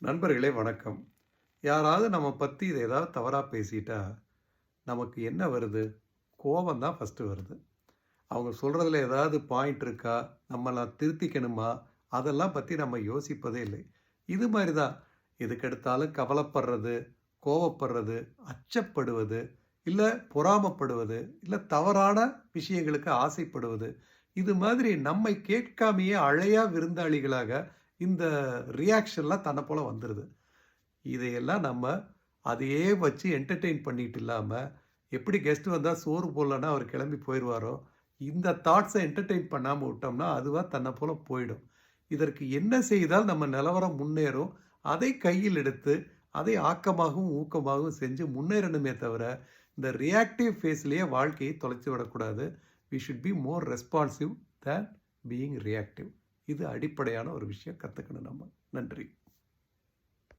நண்பர்களே வணக்கம். யாராவது நம்ம பத்தி இத ஏதாவது தவறா பேசிட்டா, நமக்கு என்ன வருது? கோவம் தான் ஃபர்ஸ்ட்டு வருது. அவங்க சொல்றதுல ஏதாவது பாயிண்ட் இருக்கா? நம்மள திருத்திக்கணுமா? அதெல்லாம் பத்தி நம்ம யோசிப்பதே இல்லை. இது மாரி தான் எதுக்கெடுத்தாலும் கவலைப்படுறது, கோவப்படுறது, அச்சப்படுவது, இல்ல பொறாமப்படுவது, இல்ல தவறான விஷயங்களுக்கு ஆசைப்படுவது. இது மாதிரி நம்மை கேட்காமயே அழையா விருந்தாளிகளாக இந்த ரியாக்ஷன்லாம் தன்ன போல வந்துருது. இதையெல்லாம் நம்ம அதையே வச்சு என்டர்டெயின் பண்ணிட்டு இல்லாம, எப்படி கெஸ்ட் வந்தா சோறு போடலன்னா அவர் கிளம்பி போயிருவாரோ, இந்த தாட்ஸ என்டர்டெயின் பண்ணாம விட்டோம்னா, அதுவா தன்ன போல போயிடும். இதற்கு என்ன செய்தால் நம்ம நிலவரம் முன்னேறும்? அதை கையில் எடுத்து, அதை ஆக்கமாகவும், ஊக்கமாகவும் செஞ்சு முன்னேறணுமே தவிர, இந்த ரியாக்டிவ் ஃபேஸ்லயே வாழ்க்கையை தொலைச்சு விடக்கூடாது. We should be more responsive than being reactive. இது அடிப்படையான ஒரு விஷயம் கத்துக்கணும் நம்ம. நன்றி.